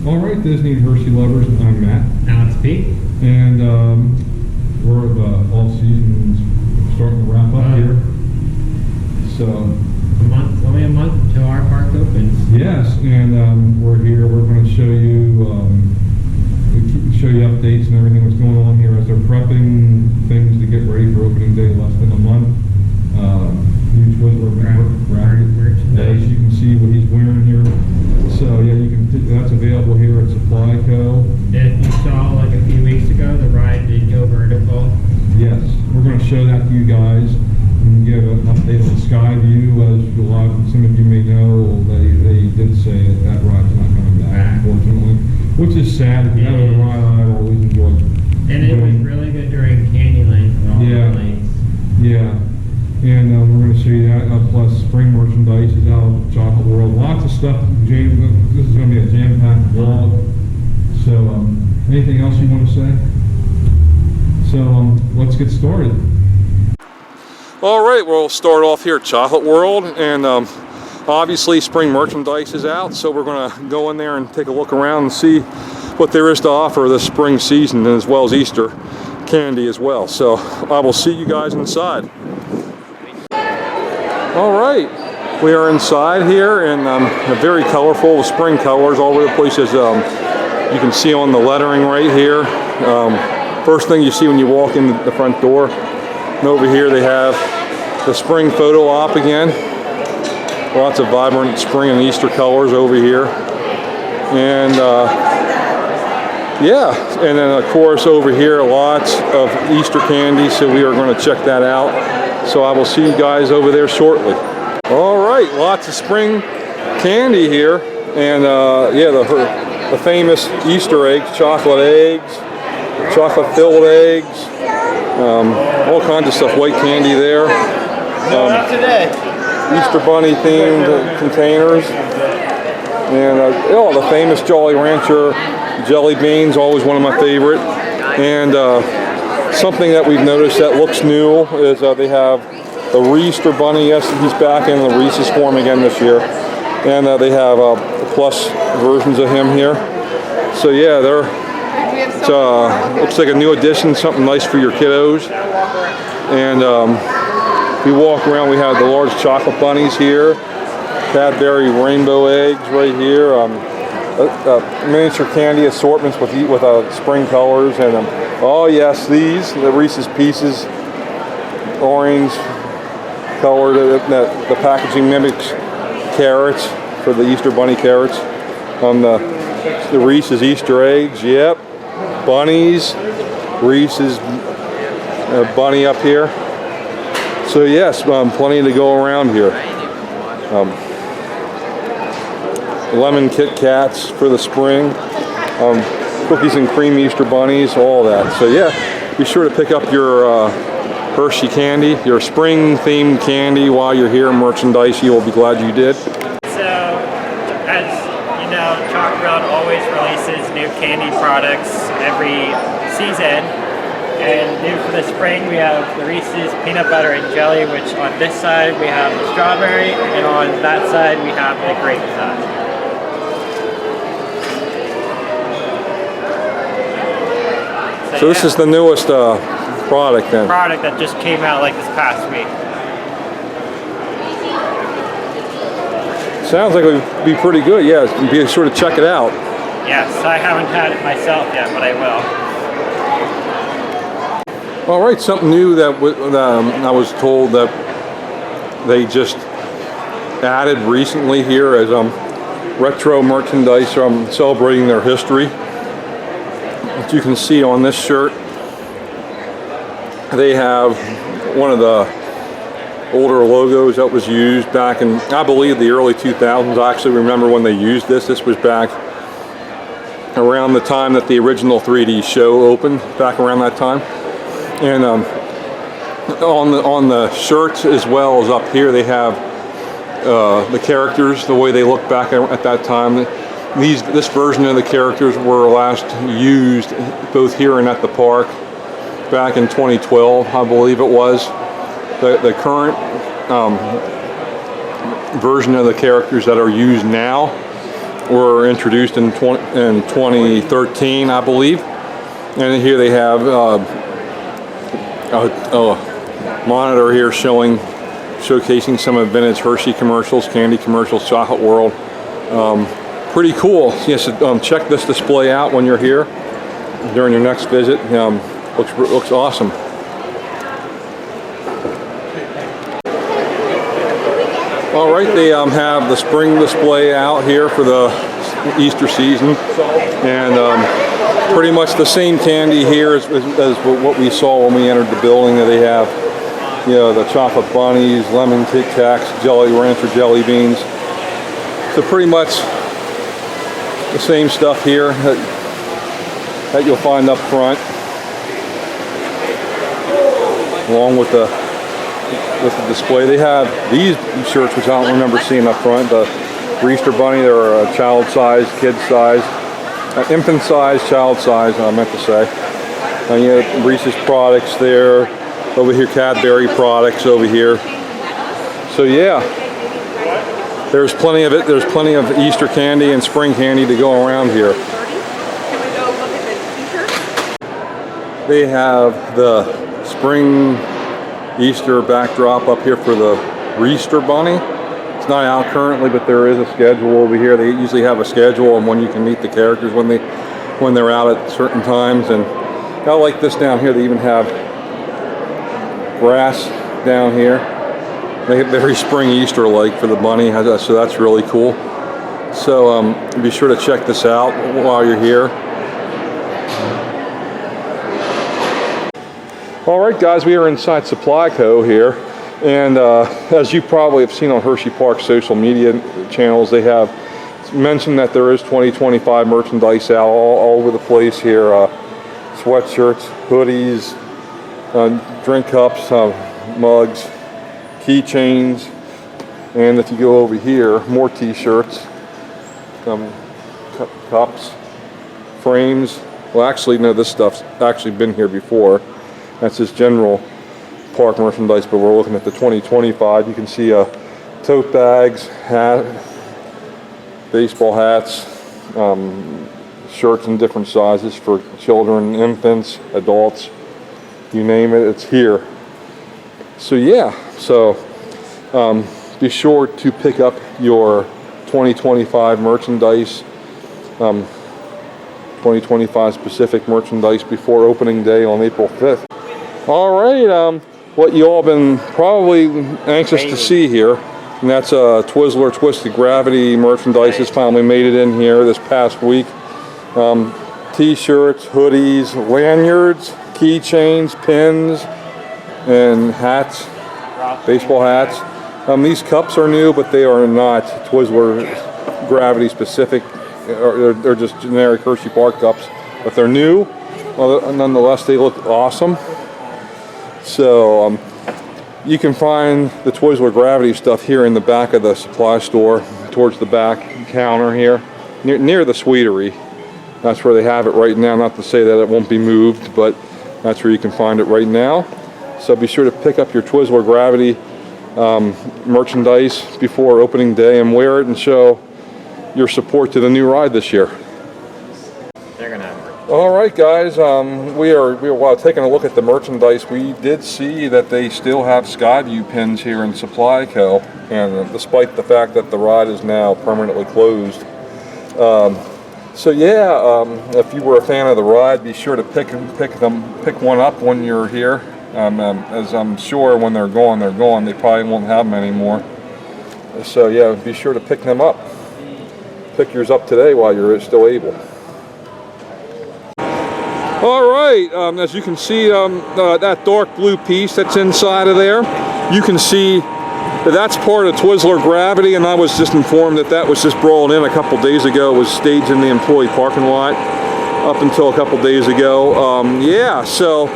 All right, Disney and Hershey lovers, I'm Matt. Now it's Pete. And we're all seasons starting to wrap up here. So Only a month until our park opens. Yes, and we're here. We're going to show you updates and everything that's going on here as they're prepping things to get ready for opening day, less than a month. New Twizzler merchandise. You can see what he's wearing here. So yeah, you can. That's available here at Supply Co. If you saw like a few weeks ago, the ride did go vertical. Yes, we're going to show that to you guys and give an update on Skyview. As some of you may know, they did say that ride's not coming back, unfortunately, which is sad. If you have a ride, I've always enjoyed. And it was really good during Candyland with all the lanes. Yeah. And we're going to show you that, plus spring merchandise is out of Chocolate World. Lots of stuff. James, this is going to be a jam-packed vlog. So, anything else you want to say? So, let's get started. All right, we'll start off here at Chocolate World, and obviously spring merchandise is out, so we're going to go in there and take a look around and see what there is to offer this spring season, as well as Easter candy as well. So, I will see you guys inside. All right, we are inside here, and very colorful with spring colors all over the place. As you can see on the lettering right here. First thing you see when you walk in the front door. And over here they have the spring photo op again. Lots of vibrant spring and Easter colors over here. And yeah, and then of course over here lots of Easter candy, so we are going to check that out. So I will see you guys over there shortly. All right, lots of spring candy here. And yeah, the famous Easter eggs, chocolate eggs, chocolate filled eggs, all kinds of stuff, white candy there. Not today. Easter Bunny themed containers. And the famous Jolly Rancher jelly beans, always one of my favorite. And something that we've noticed that looks new is they have the Easter Bunny. Yes, he's back in the Reese's form again this year. And they have plus versions of him here. So yeah, looks like a new addition, something nice for your kiddos. And we walk around, we have the large chocolate bunnies here, Cadbury rainbow eggs right here, miniature candy assortments with spring colors, and oh yes, the Reese's Pieces, orange color. The packaging mimics carrots for the Easter Bunny carrots. The Reese's Easter eggs, yep. Bunnies, Reese's bunny up here. So yes, plenty to go around here. Lemon Kit Kats for the spring. Cookies and cream Easter bunnies, all that. So yeah, be sure to pick up your Hershey candy, your spring themed candy while you're here. Merchandise, you will be glad you did. So, as you know, Chocolate World always releases new candy products every season. And new for the spring, we have the Reese's Peanut Butter and Jelly, which on this side we have the strawberry, and on that side we have the grape side. So this is the newest product then? Product that just came out like this past week. Sounds like it would be pretty good. Yeah, be sure to check it out. Yes, I haven't had it myself yet, but I will. All right, something new that I was told that they just added recently here as retro merchandise celebrating their history. As you can see on this shirt, they have one of the older logos that was used back in, I believe, the early 2000s. I actually remember when they used this. This was back around the time that the original 3D show opened, back around that time. And on the shirts as well as up here, they have the characters, the way they look back at that time. This version of the characters were last used both here and at the park back in 2012, I believe it was. The current version of the characters that are used now were introduced in 2013, I believe. And here they have a monitor here showcasing some of vintage Hershey commercials, candy commercials, Chocolate World. Pretty cool. Yes, check this display out when you're here during your next visit. Looks awesome. All right, they have the spring display out here for the Easter season, and pretty much the same candy here as what we saw when we entered the building. They have, the chocolate bunnies, lemon Kit Kats, Jolly Rancher jelly beans. So pretty much the same stuff here that you'll find up front, along with the display. They have these shirts, which I don't remember seeing up front. The Easter Bunny, they're a child size, kid size, infant size, child size, I meant to say. And you have Reese's products there. Over here, Cadbury products over here. So yeah, there's plenty of it. There's plenty of Easter candy and spring candy to go around here. They have the spring Easter backdrop up here for the Easter Bunny. It's not out currently, but there is a schedule over here. They usually have a schedule on when you can meet the characters when they're out at certain times. And I like this down here. They even have grass down here. They have very spring Easter-like for the bunny, so that's really cool. So be sure to check this out while you're here. All right, guys, we are inside Supply Co. here, and as you probably have seen on Hershey Park's social media channels, they have mentioned that there is 2025 merchandise out all over the place here. Sweatshirts, hoodies, drink cups, mugs, keychains, and if you go over here, more t-shirts, cups, frames. Well, actually, no, this stuff's actually been here before. That's just general park merchandise, but we're looking at the 2025. You can see tote bags, baseball hats, shirts in different sizes for children, infants, adults, you name it, it's here. So yeah, be sure to pick up your 2025 merchandise, 2025 specific merchandise before opening day on April 5th. All right, what you all been probably anxious to see here, and that's Twizzler Twisted Gravity merchandise. Has finally made it in here this past week. T-shirts, hoodies, lanyards, keychains, pins, and hats, baseball hats. These cups are new, but they are not Twizzler Gravity specific. They're just generic Hershey Park cups, but they're new. Well, nonetheless, they look awesome. So you can find the Twizzler Gravity stuff here in the back of the supply store, towards the back counter here, near the sweetery. That's where they have it right now. Not to say that it won't be moved, but that's where you can find it right now. So be sure to pick up your Twizzler Gravity merchandise before opening day and wear it and show your support to the new ride this year. They're gonna have all right, guys, we are while taking a look at the merchandise, we did see that they still have Skyview pins here in Supply Co. And despite the fact that the ride is now permanently closed. So yeah, if you were a fan of the ride, be sure to pick one up when you're here. As I'm sure when they're gone, they probably won't have them anymore. So yeah, be sure to pick them up. Pick yours up today while you're still able. All right, as you can see, that dark blue piece that's inside of there, you can see that's part of Twizzler Gravity, and I was just informed that was just brought in a couple days ago. It was staged in the employee parking lot up until a couple days ago. Yeah, so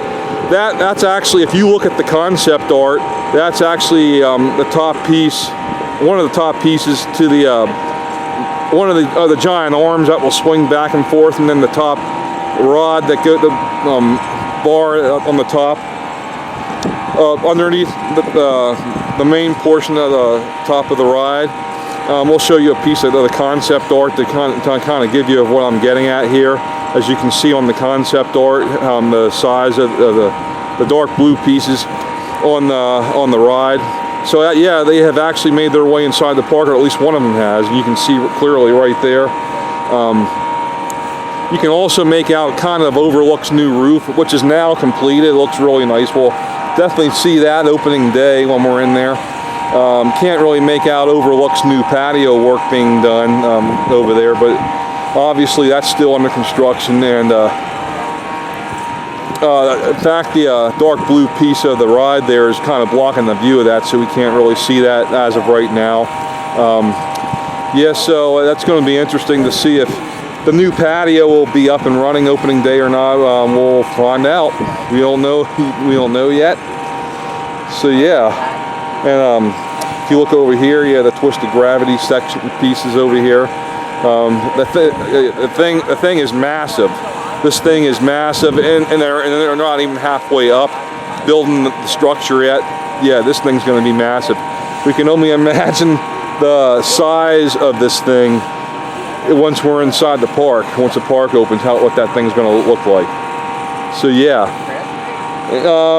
that's actually, if you look at the concept art, that's actually the top piece, one of the top pieces to the one of the giant arms that will swing back and forth, and then the top rod that go the bar on the top underneath the main portion of the top of the ride. We'll show you a piece of the concept art to kind of give you what I'm getting at here. As you can see on the concept art, the size of the dark blue pieces on the ride. So yeah, they have actually made their way inside the park, or at least one of them has. And you can see clearly right there. You can also make out kind of overlooks new roof, which is now completed. It looks really nice. We'll definitely see that opening day when we're in there. Can't really make out overlooks new patio work being done over there, but obviously that's still under construction. And in fact, the dark blue piece of the ride there is kind of blocking the view of that, so we can't really see that as of right now. Yeah, so that's going to be interesting to see if the new patio will be up and running opening day or not. We'll find out. We don't know. We don't know yet. So yeah, and if you look over here, yeah, the twisted gravity section pieces over here. The thing is massive. This thing is massive, and they're not even halfway up building the structure yet. Yeah, this thing's going to be massive. We can only imagine the size of this thing once we're inside the park, once the park opens, what that thing's going to look like. So yeah,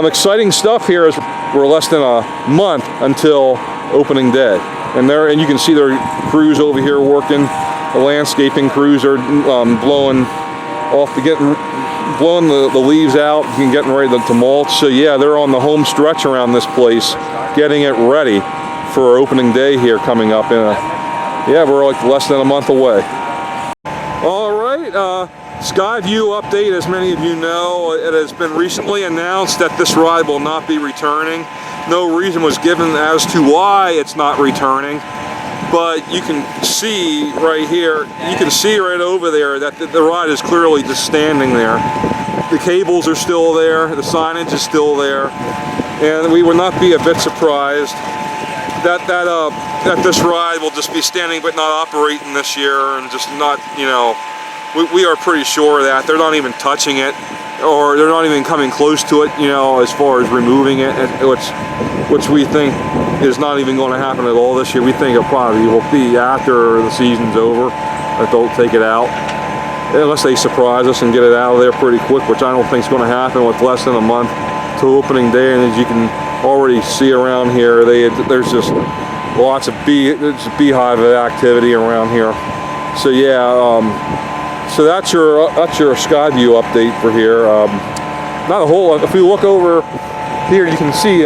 exciting stuff here as we're less than a month until opening day. And you can see their crews over here working. The landscaping crews are blowing the leaves out and getting ready to mulch. So yeah, they're on the home stretch around this place, getting it ready for opening day here coming up yeah, we're like less than a month away. All right, Skyview update. As many of you know, it has been recently announced that this ride will not be returning. No reason was given as to why it's not returning, but you can see right here, you can see right over there that the ride is clearly just standing there. The cables are still there, the signage is still there, and we would not be a bit surprised that this ride will just be standing but not operating this year, and just not, you know, we are pretty sure of that. They're not even touching it, or they're not even coming close to it, you know, as far as removing it, which we think is not even going to happen at all this year. We think it probably will be after the season's over that they'll take it out, unless they surprise us and get it out of there pretty quick, which I don't think is going to happen with less than a month to opening day. And as you can already see around here, there's just lots of beehive activity around here. So yeah, so that's your Skyview update for here. Not a whole lot. If we look over here, you can see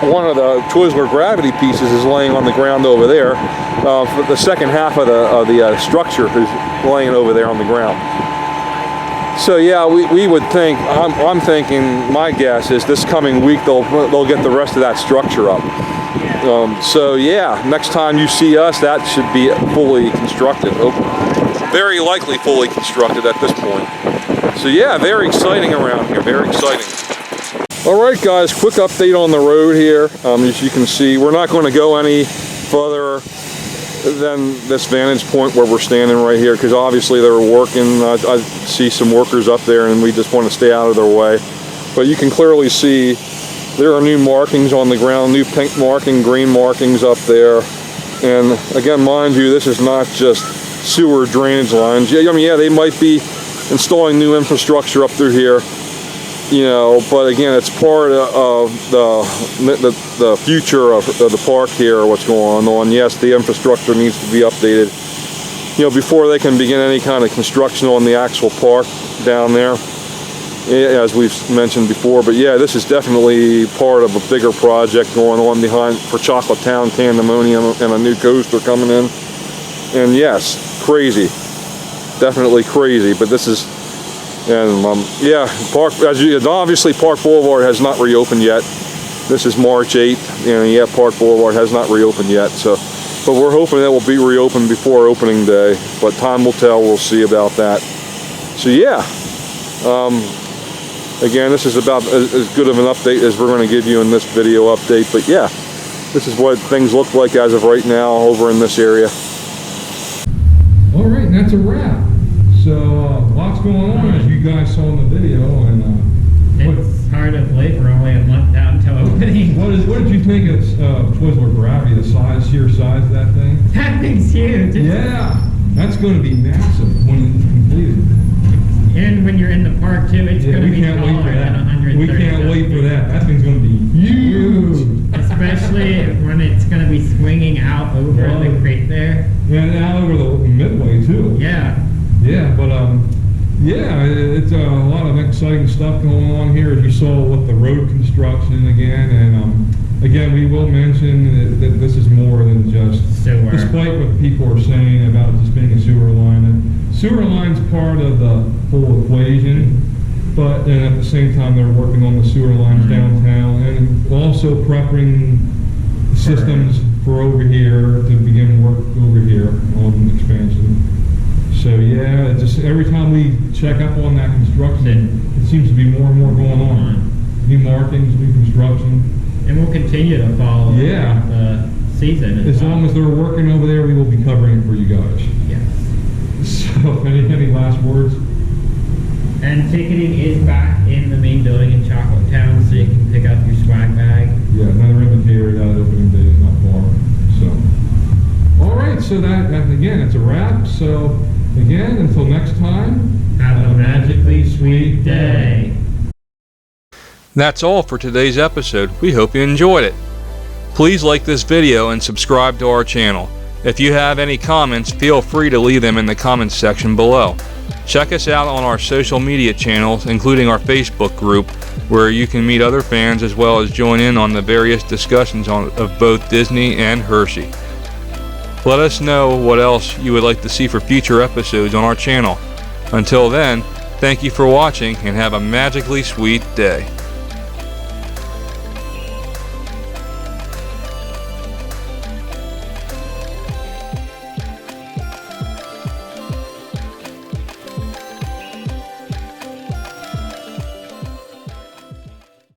one of the Twizzler gravity pieces is laying on the ground over there. The second half of the structure is laying over there on the ground. So yeah, we would think, I'm thinking, my guess is this coming week they'll get the rest of that structure up. So yeah, next time you see us, that should be fully constructed. Very likely fully constructed at this point. So yeah, very exciting around here, very exciting. All right guys, quick update on the road here. As you can see, we're not going to go any further than this vantage point where we're standing right here, because obviously they're working. I see some workers up there and we just want to stay out of their way. But you can clearly see there are new markings on the ground, new pink marking, green markings up there. And again, mind you, this is not just sewer drainage lines. Yeah, I mean, yeah, they might be installing new infrastructure up through here, you know, but again, it's part of the future of the park here, what's going on. Yes, the infrastructure needs to be updated, you know, before they can begin any kind of construction on the actual park down there, as we've mentioned before. But yeah, this is definitely part of a bigger project going on behind for Chocolate Town Pandemonium, and a new coaster coming in. And yes, crazy, definitely crazy. But this is, and yeah, obviously Park Boulevard has not reopened yet. This is March 8th, and yeah, Park Boulevard has not reopened yet. So, but we're hoping it will be reopened before opening day. But time will tell. We'll see about that. So yeah, again, this is about as good of an update as we're going to give you in this video update. But yeah, this is what things look like as of right now over in this area. All right, and that's a wrap. So lots going on, as you guys saw in the video, and it's hard of late. We're only a month out until opening. What did you think of Twizzler Gravity? gravity, the sheer size of that thing. That thing's huge. Yeah, that's going to be massive when it's completed. And when you're in the park too, it's going to be taller than 130. We can't wait for that. That thing's going to be huge. Especially when it's going to be swinging out over the creek there. And out over the midway too. Yeah. Yeah, but yeah, it's a lot of exciting stuff going on here, as you saw with the road construction again. And again, we will mention that this is more than just sewer. Despite what people are saying about this being a sewer line, and sewer line's part of the whole equation. But then at the same time, they're working on the sewer lines downtown, and also prepping systems for over here to begin work over here on expansion. So yeah, just every time we check up on that construction, it seems to be more and more going on. New markings, new construction. And we'll continue to follow the season. As long as they're working over there, we will be covering it for you guys. Yes. So any last words? And ticketing is back in the main building in Chocolate Town, so you can pick up your swag bag. Yeah, another inventory, that opening day is not far. So, all right, so that again, it's a wrap. So again, until next time, have a magically sweet day. That's all for today's episode. We hope you enjoyed it. Please like this video and subscribe to our channel. If you have any comments, feel free to leave them in the comments section below. Check us out on our social media channels, including our Facebook group, where you can meet other fans as well as join in on the various discussions of both Disney and Hershey. Let us know what else you would like to see for future episodes on our channel. Until then, thank you for watching and have a magically sweet day.